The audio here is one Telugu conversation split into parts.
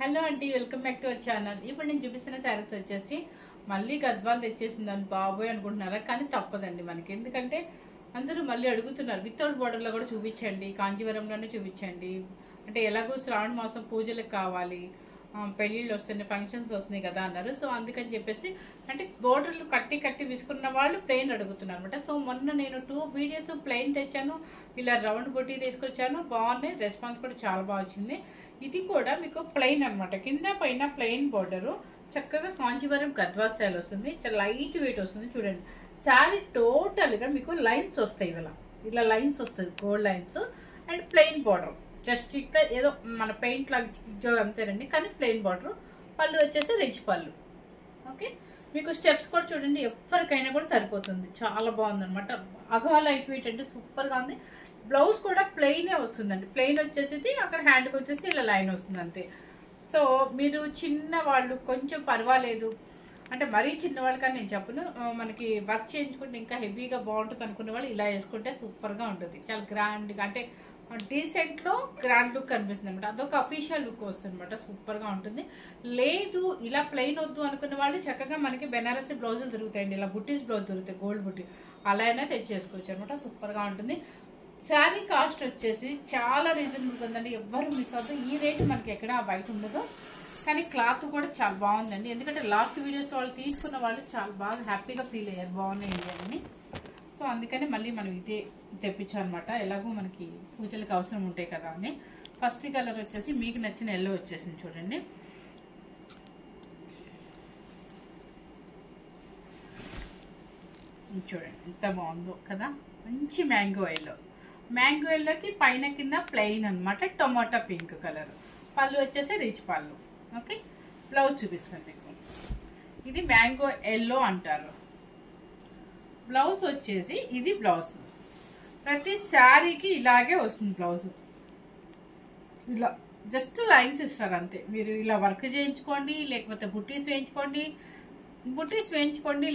హలో అండి, welcome back to our channel. ఇప్పుడు నేను చూపిస్తున్న శారీస్ వచ్చేసి మళ్ళీ గద్వాలు తెచ్చేసిందని బాబోయ్ అనుకుంటున్నారా, కానీ తప్పదండి మనకి. ఎందుకంటే అందరూ మళ్ళీ అడుగుతున్నారు వితౌట్ బోర్డర్లో కూడా చూపించండి, కాంజీవరంలోనే చూపించండి. అంటే ఎలాగో శ్రావణ మాసం పూజలకు కావాలి, పెళ్ళిళ్ళు వస్తున్నాయి, ఫంక్షన్స్ వస్తున్నాయి కదా అన్నారు. సో అందుకని చెప్పేసి అంటే బోర్డర్లు కట్టి విసుకున్న వాళ్ళు ప్లెయిన్ అడుగుతున్నారు అనమాట. సో మొన్న నేను 2 వీడియోస్ ప్లెయిన్ తెచ్చాను, ఇలా రౌండ్ బొట్టి తీసుకొచ్చాను, బాగున్నాయి, రెస్పాన్స్ కూడా చాలా బాగా వచ్చింది. ఇది కూడా మీకు ప్లెయిన్ అనమాట, కింద పైన ప్లెయిన్ బోర్డరు, చక్కగా కాంజీవరం గద్వా స్టైల్ వస్తుంది, చాలా లైట్ వెయిట్ వస్తుంది. చూడండి శారీ టోటల్గా మీకు లైన్స్ వస్తాయి, ఇలా లైన్స్ వస్తుంది, gold lines and plain border. Just ఇక్కడ ఏదో మన పెయింట్ లాగా అంతేనండి, కానీ ప్లెయిన్ బార్డర్. పళ్ళు వచ్చేసి రిచ్ పళ్ళు. ఓకే, మీకు స్టెప్స్ కూడా చూడండి, ఎవరికైనా కూడా సరిపోతుంది, చాలా బాగుంది అనమాట. బాగా లైట్ వెయిట్ అంటే సూపర్గా ఉంది. బ్లౌజ్ కూడా ప్లెయినే వస్తుందండి, ప్లెయిన్ వచ్చేసి అక్కడ హ్యాండ్కి వచ్చేసి ఇలా లైన్ వస్తుంది అంతే. సో మీరు చిన్న వాళ్ళు కొంచెం పర్వాలేదు అంటే మరీ చిన్నవాళ్ళు కానీ నేను చెప్పను, మనకి వర్క్ చేయించుకుంటే ఇంకా హెవీగా బాగుంటుంది అనుకునే వాళ్ళు ఇలా వేసుకుంటే సూపర్గా ఉంటుంది. చాలా గ్రాండ్గా అంటే డీసెంట్లో గ్రాండ్ లుక్ కనిపిస్తుంది అనమాట, అదొక అఫీషియల్ లుక్ వస్తుంది అనమాట, సూపర్గా ఉంటుంది. లేదు ఇలా ప్లెయిన్ వద్దు అనుకున్న వాళ్ళు చక్కగా మనకి బెనారసీ బ్లౌజులు దొరుకుతాయండి, ఇలా బుట్టీస్ బ్లౌజ్ దొరుకుతాయి, గోల్డ్ బుట్టి, అలా అయినా తెచ్చేసుకోవచ్చు అనమాట, సూపర్గా ఉంటుంది. శారీ కాస్ట్ వచ్చేసి చాలా రీజనబుల్గా ఉందండి, ఎవ్వరు మిస్ అవుతుంది. ఈ రేటు మనకి ఎక్కడ బయట ఉండదు, కానీ క్లాత్ కూడా చాలా బాగుందండి. ఎందుకంటే లాస్ట్ వీడియోస్లో వాళ్ళు తీసుకున్న వాళ్ళు చాలా బాగా హ్యాపీగా ఫీల్ అయ్యారు, బాగున్నాయి అని. సో అందుకని మళ్ళీ మనం ఇదే తెప్పించాం అనమాట, ఎలాగో మనకి పూజలకు అవసరం ఉంటాయి కదా అని. ఫస్ట్ కలర్ వచ్చేసి మీకు నచ్చిన ఎల్లో వచ్చేసింది చూడండి. చూడండి ఎంత బాగుందో కదా, మంచి మ్యాంగో ఎల్లో. మ్యాంగో ఎల్లోకి పైన కింద ప్లెయిన్ అనమాట, టొమాటో పింక్ కలర్. పళ్ళు వచ్చేసి రిచ్ పళ్ళు. ఓకే, బ్లౌజ్ చూపిస్తాను మీకు. ఇది మ్యాంగో ఎల్లో అంటారు. బ్లౌజ్ వచ్చేసి ఇది బ్లౌజ్, ప్రతి శారీకి ఇలాగే వస్తుంది బ్లౌజ్. ఇలా జస్ట్ లైన్స్ ఇస్తారు అంతే. మీరు ఇలా వర్క్ చేయించుకోండి, లేకపోతే బుట్టీస్ వేయించుకోండి,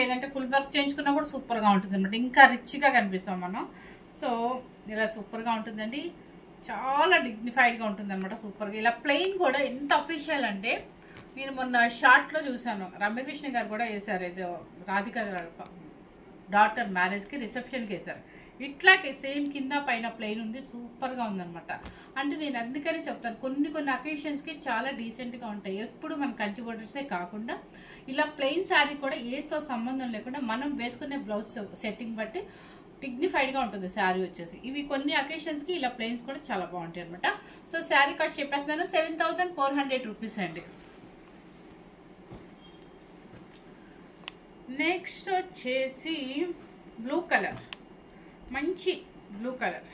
లేదంటే ఫుల్ వర్క్ చేయించుకున్నా కూడా సూపర్గా ఉంటుంది అనమాట, ఇంకా రిచ్గా కనిపిస్తాం మనం. సో ఇలా సూపర్గా ఉంటుందండి, చాలా డిగ్నిఫైడ్గా ఉంటుంది అనమాట, సూపర్గా. ఇలా ప్లెయిన్ కూడా ఎంత అఫీషియల్ అంటే నేను మొన్న షార్ట్లో చూసాను, రమ్యకృష్ణ గారు కూడా వేశారు, ఏదో రాధిక గారు డాటర్ మ్యారేజ్కి రిసెప్షన్కి వేశారు. ఇట్లాగే సేమ్ కింద పైన ప్లెయిన్ ఉంది, సూపర్గా ఉందనమాట. అంటే నేను అందుకని చెప్తాను, కొన్ని అకేషన్స్కి చాలా డీసెంట్గా ఉంటాయి. ఎప్పుడు మన కంచి బోర్డర్సే కాకుండా ఇలా ప్లెయిన్ శారీ కూడా ఏస్తో సంబంధం లేకుండా మనం వేసుకునే బ్లౌజ్ సెట్టింగ్ బట్టి డిగ్నిఫైడ్గా ఉంటుంది శారీ వచ్చేసి. ఇవి కొన్ని అకేషన్స్కి ఇలా ప్లెయిన్స్ కూడా చాలా బాగుంటాయి అనమాట. సో శారీ కాస్ట్ చెప్పేస్తున్నాను, 7400 రూపీస్ అండి. నెక్స్ట్ వచ్చేసి బ్లూ కలర్, మంచి బ్లూ కలర్.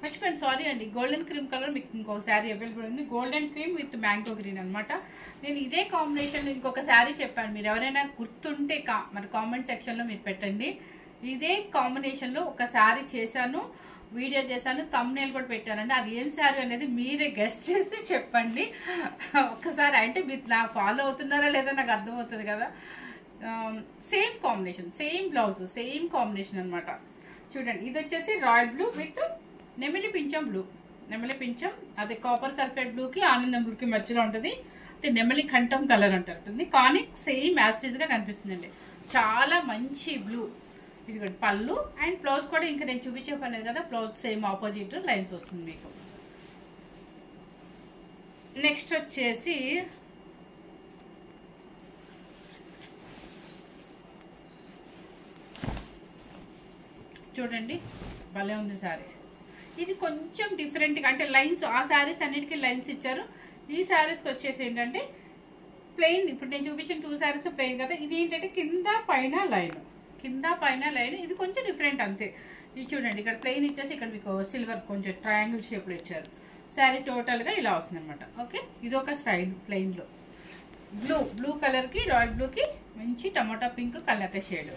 మర్చిపోయాను, సారీ అండి, గోల్డెన్ క్రీమ్ కలర్ మీకు ఇంకో శారీ అవైలబుల్ ఉంది, golden cream with mango green అనమాట. నేను ఇదే కాంబినేషన్లో ఇంకొక శారీ చెప్పాను, మీరు ఎవరైనా గుర్తుంటే మరి కామెంట్ సెక్షన్లో మీరు పెట్టండి. ఇదే కాంబినేషన్లో ఒక శారీ చేశాను, వీడియో చేశాను, థంబ్నెయిల్ కూడా పెట్టానండి. అది ఏం శారీ అనేది మీరే గెస్ట్ చేసి చెప్పండి ఒక్కసారి. అంటే మీరు నా ఫాలో అవుతున్నారా లేదా నాకు అర్థమవుతుంది కదా. Same combination, same blouse, same combination అనమాట. చూడండి ఇది వచ్చేసి రాయల్ బ్లూ విత్ నెమిలి పింఛం బ్లూ. నెమిలి పింఛం అది కాపర్ సల్ఫేట్ బ్లూకి ఆనందం బ్లూకి మధ్యలో ఉంటుంది, అంటే నెమలి కంఠం కలర్ అంటుంది, కానీ సేమ్ యాస్టిజ్గా కనిపిస్తుందండి, చాలా మంచి బ్లూ. ఇది కూడా పళ్ళు అండ్ బ్లౌజ్ కూడా ఇంకా నేను చూపించే పర్లేదు కదా, బ్లౌజ్ సేమ్ ఆపోజిట్ లైన్స్ వస్తుంది మీకు. నెక్స్ట్ వచ్చేసి చూడండి భలే ఉంది శారీ. ఇది కొంచెం డిఫరెంట్గా అంటే లైన్స్, ఆ శారీస్ అన్నిటికీ లైన్స్ ఇచ్చారు, ఈ శారీస్కి వచ్చేసి ఏంటంటే ప్లెయిన్. ఇప్పుడు నేను చూపించిన 2 శారీస్ ప్లెయిన్ కదా, ఇది ఏంటంటే కింద పైన లైన్, ఇది కొంచెం డిఫరెంట్ అంతే. ఇది చూడండి ఇక్కడ ప్లెయిన్ ఇచ్చేసి ఇక్కడ మీకు సిల్వర్ కొంచెం ట్రయాంగిల్ షేప్లో ఇచ్చారు. శారీ టోటల్గా ఇలా వస్తుంది అనమాట. ఓకే, ఇది ఒక స్టైల్ ప్లెయిన్లో. బ్లూ కలర్కి రాయల్ బ్లూకి మంచి టమాటా పింక్ కలర్ షేడ్.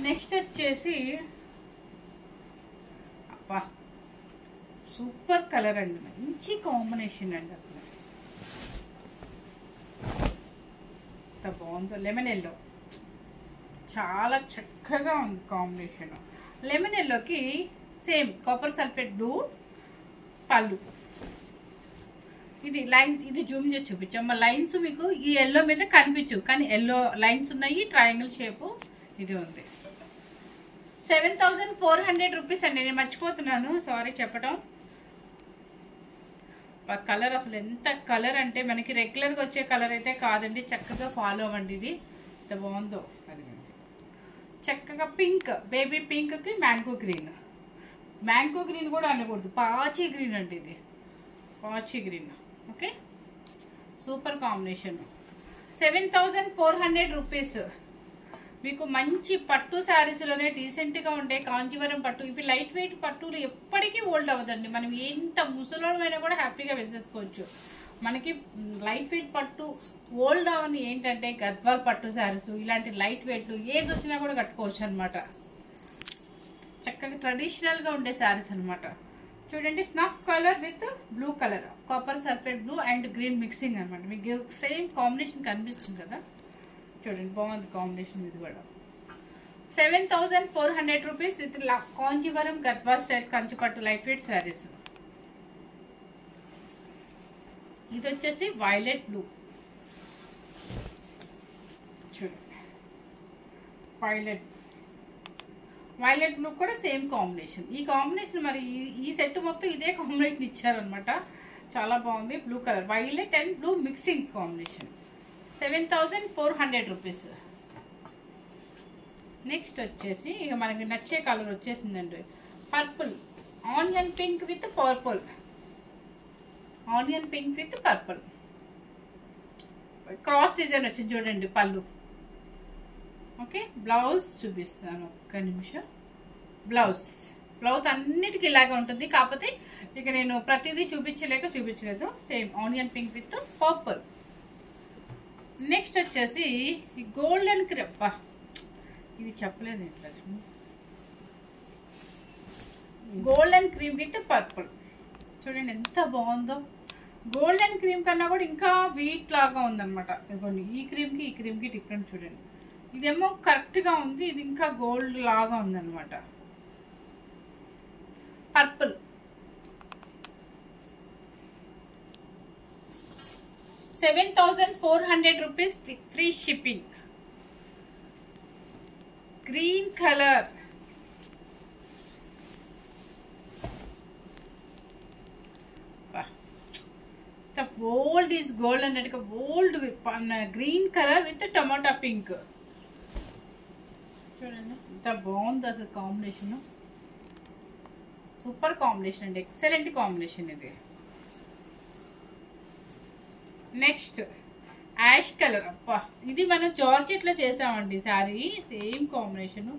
నెక్స్ట్ వచ్చేసి అబ్బా సూపర్ కలర్ అండి, మంచి కాంబినేషన్ అండి, అసలు ఎంత బాగుందో. లెమన్ ఎల్లో చాలా చక్కగా ఉంది కాంబినేషన్. లెమన్ ఎల్లోకి సేమ్ కాపర్ సల్ఫేట్ బ్లూ పళ్ళు. ఇది లైన్స్, ఇది జూమ్ చేసి చూపించాం. లైన్స్ మీకు ఈ ఎల్లో మీద కనిపించు, కానీ ఎల్లో లైన్స్ ఉన్నాయి. ట్రయాంగిల్ షేపు ఇది ఉంది. 7400 రూపీస్ అండి. నేను మర్చిపోతున్నాను, సారీ చెప్పడం. కలర్ అసలు ఎంత కలర్ అంటే మనకి రెగ్యులర్గా వచ్చే కలర్ అయితే కాదండి. చక్కగా ఫాలో అవ్వండి. ఇది ఎంత బాగుందో. చక్కగా పింక్, బేబీ పింక్కి మ్యాంగో గ్రీన్. మ్యాంగో గ్రీన్ కూడా అనకూడదు, పాచి గ్రీన్ అండి. ఇది పాచి green. Okay, super combination. 7400 rupees. మీకు మంచి పట్టు శారీస్లోనే డీసెంట్గా ఉండే కాంచీవరం పట్టు. ఇవి లైట్ వెయిట్ పట్టులు ఎప్పటికీ ఓల్డ్ అవ్వదండి. మనం ఎంత ముసలోమైనా కూడా హ్యాపీగా వేసేసుకోవచ్చు. మనకి లైట్ వెయిట్ పట్టు ఓల్డ్ అవని ఏంటంటే గద్వాల్ పట్టు శారీస్, ఇలాంటి లైట్ వెయిట్లు ఏది వచ్చినా కూడా కట్టుకోవచ్చు అనమాట. చక్కగా ట్రెడిషనల్గా ఉండే శారీస్ అనమాట. చూడండి, snuff colour with blue colour, copper sulphate blue and green mixing అనమాట. మీకు సేమ్ కాంబినేషన్ కనిపిస్తుంది కదా, చూడండి బాగుంది కాంబినేషన్. ఇది కూడా 7400 rupees with Kanjeevaram Gadwal style Kanchipattu light weight saris. ఇది వచ్చేసి వైలెట్ బ్లూ. చూడండి, వైలెట్ బ్లూ కూడా సేమ్ కాంబినేషన్. ఈ కాంబినేషన్ మరి ఈ సెట్ మొత్తం ఇదే కాంబినేషన్ ఇచ్చారనమాట. చాలా బాగుంది. Blue colour, violet and blue mixing combination. 7400 rupees. Next వచ్చేసి ఇక మనకి నచ్చే కలర్ వచ్చేసిందండి, purple. Onion pink with purple. Onion pink with purple cross design వచ్చింది చూడండి పళ్ళు. ఓకే, బ్లౌజ్ చూపిస్తాను ఒక్క నిమిషం. బ్లౌజ్ అన్నిటికీ ఇలాగే ఉంటుంది, కాకపోతే ఇక నేను ప్రతిదీ చూపించలేదు. Same onion pink with purple. Next వచ్చేసి గోల్డెన్ క్రేప్. ఇది చెప్పలేదు ఇట్లా. Golden cream with purple. చూడండి ఎంత బాగుందో. గోల్డెన్ క్రీమ్ కన్నా కూడా ఇంకా వీట్ లాగా ఉందన్నమాట. ఇదిగోండి, ఈ క్రీమ్కి డిఫరెంట్ చూడండి. ఇదేమో కరెక్ట్గా ఉంది, ఇది ఇంకా గోల్డ్ లాగా ఉందన్నమాట. Purple. 7400 rupees with free shipping. Green colour. Old is gold అన్నట్టుగా ఓల్డ్ గ్రీన్ కలర్ విత్ టమాటా పింక్. చూడండి ఎంత బాగుంది అసలు కాంబినేషన్. సూపర్ కాంబినేషన్ అండి, ఎక్సలెంట్ కాంబినేషన్ ఇది. Next ash colour. అబ్బా, ఇది మనం జార్జెట్లో చేసామండి sari. Same combination.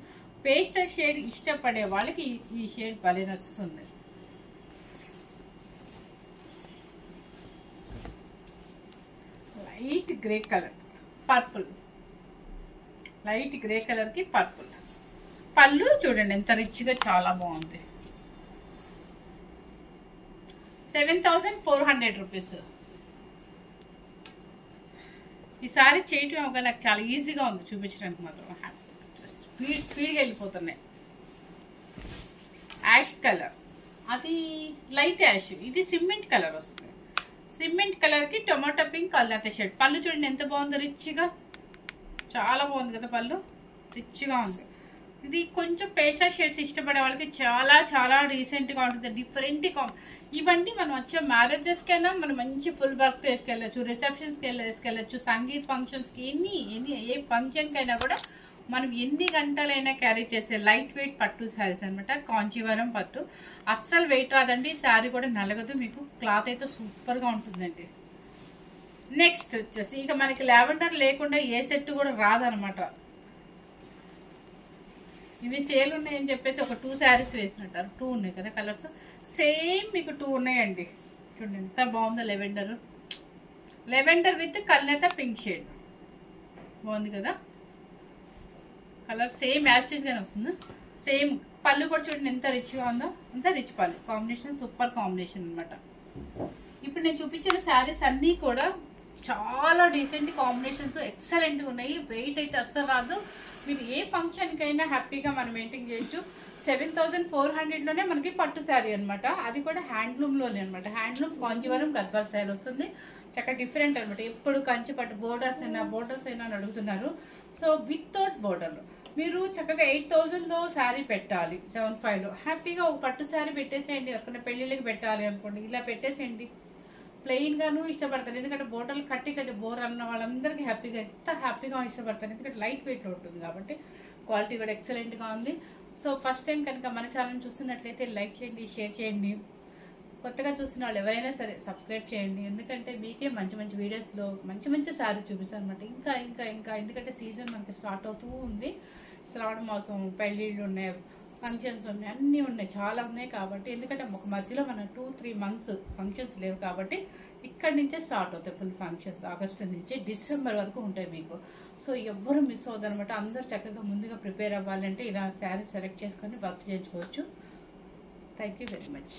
Pastel shade ఇష్టపడే వాళ్ళకి ఈ షేడ్ భలే నచ్చుతుంది. Light grey colour, purple. Light grey కలర్కి పర్పుల్. పళ్ళు చూడండి ఎంత రిచ్గా, చాలా బాగుంది. 7400 రూపీస్. ఈ సారీ చేయటం ఒక నాకు చాలా ఈజీగా ఉంది చూపించడానికి మాత్రం. స్పీడ్గా వెళ్ళిపోతున్నాయి. యాష్ కలర్, అది లైట్ యాష్, ఇది సిమెంట్ కలర్ వస్తుంది. సిమెంట్ కలర్కి టొమాటో పింక్ కలర్ షేడ్. పళ్ళు చూడండి ఎంత బాగుందో, రిచ్గా, చాలా బాగుంది కదా పళ్ళు, రిచ్గా ఉంది. ఇది కొంచెం పేస్టల్ షేడ్స్ ఇష్టపడే వాళ్ళకి చాలా చాలా డీసెంట్గా ఉంటుంది. డిఫరెంట్ ఇవన్నీ మనం వచ్చే మ్యారేజెస్కి అయినా మనం మంచి ఫుల్ వర్క్తో వేసుకెళ్ళచ్చు, రిసెప్షన్స్కి వేసుకెళ్ళచ్చు, సంగీత్ ఫంక్షన్స్కి, ఏ ఫంక్షన్కి అయినా కూడా మనం ఎన్ని గంటలైనా క్యారీ చేసే లైట్ వెయిట్ పట్టు శారీస్ అనమాట. కాంచీవరం పట్టు అస్సలు వెయిట్ రాదండి. శారీ కూడా నలగదు, మీకు క్లాత్ అయితే సూపర్గా ఉంటుందండి. నెక్స్ట్ వచ్చేసి ఇక మనకి లావెండర్ లేకుండా ఏ సెట్ కూడా రాదనమాట. ఇవి సేల్ ఉన్నాయని చెప్పేసి ఒక 2 శారీస్ వేసినట్టారు. 2 ఉన్నాయి కదా కలర్స్, సేమ్ మీకు 2 ఉన్నాయండి. చూడండి ఎంత బాగుందో. లెవెండర్ విత్ కల్నేత పింక్ షేడ్ బాగుంది కదా కలర్. సేమ్ యాస్టేజ్గానే వస్తుంది. సేమ్ పళ్ళు కూడా చూడండి ఎంత రిచ్గా ఉందో, అంత రిచ్ పళ్ళు. కాంబినేషన్ సూపర్ కాంబినేషన్ అనమాట. ఇప్పుడు నేను చూపించిన శారీస్ అన్నీ కూడా చాలా డీసెంట్ కాంబినేషన్స్, ఎక్సలెంట్గా ఉన్నాయి. వెయిట్ అయితే అస్సలు రాదు. మీరు ఏ ఫంక్షన్కైనా హ్యాపీగా మనం మెయింటైన్ చేయొచ్చు. 7400లోనే మనకి పట్టు శారీ అనమాట. అది కూడా హ్యాండ్లూమ్లోనే అనమాట. హ్యాండ్లూమ్ కాంజీవరం గద్వాల్ స్టైల్ వస్తుంది. చక్కగా డిఫరెంట్ అనమాట. ఎప్పుడు కంచి పట్టు బోర్డర్స్ అయినా అని అడుగుతున్నారు. సో వితౌట్ బోర్డర్లో మీరు చక్కగా 8000లో శారీ పెట్టాలి. 75లో హ్యాపీగా ఒక పట్టు శారీ పెట్టేసేయండి. ఎక్కడ పెళ్ళిళ్ళకి పెట్టాలి అనుకోండి, ఇలా పెట్టేసేయండి. ప్లెయిన్ గాను ఇష్టపడతారు, ఎందుకంటే బోర్డర్లు కట్టి బోర్ అన్న వాళ్ళందరికీ హ్యాపీగా ఇష్టపడతారు, ఎందుకంటే లైట్ వెయిట్లో ఉంటుంది కాబట్టి. క్వాలిటీ కూడా ఎక్సలెంట్గా ఉంది. సో ఫస్ట్ టైం కనుక మన ఛానల్ చూస్తున్నట్లయితే లైక్ చేయండి, షేర్ చేయండి. కొత్తగా చూస్తున్న వాళ్ళు ఎవరైనా సరే సబ్స్క్రైబ్ చేయండి, ఎందుకంటే మీకే మంచి మంచి వీడియోస్లో మంచి శారీ చూపిస్తాను అనమాట. ఇంకా ఎందుకంటే సీజన్ మనకి స్టార్ట్ అవుతూ ఉంది. శ్రావణ మాసం, పెళ్ళిళ్ళు ఉన్నాయి, ఫంక్షన్స్ ఉన్నాయి, అన్నీ ఉన్నాయి, చాలా ఉన్నాయి కాబట్టి. ఎందుకంటే ఒక మధ్యలో మన 2-3 మంత్స్ ఫంక్షన్స్ లేవు కాబట్టి ఇక్కడి నుంచే స్టార్ట్ అవుతాయి ఫుల్ ఫంక్షన్స్. ఆగస్టు నుంచి డిసెంబర్ వరకు ఉంటాయి మీకు. సో ఎవ్వరూ మిస్ అవ్వదనమాట. అందరూ చక్కగా ముందుగా ప్రిపేర్ అవ్వాలంటే ఇలా శారీ సెలెక్ట్ చేసుకొని వర్క్ చేసుకోవచ్చు. Thank you very much.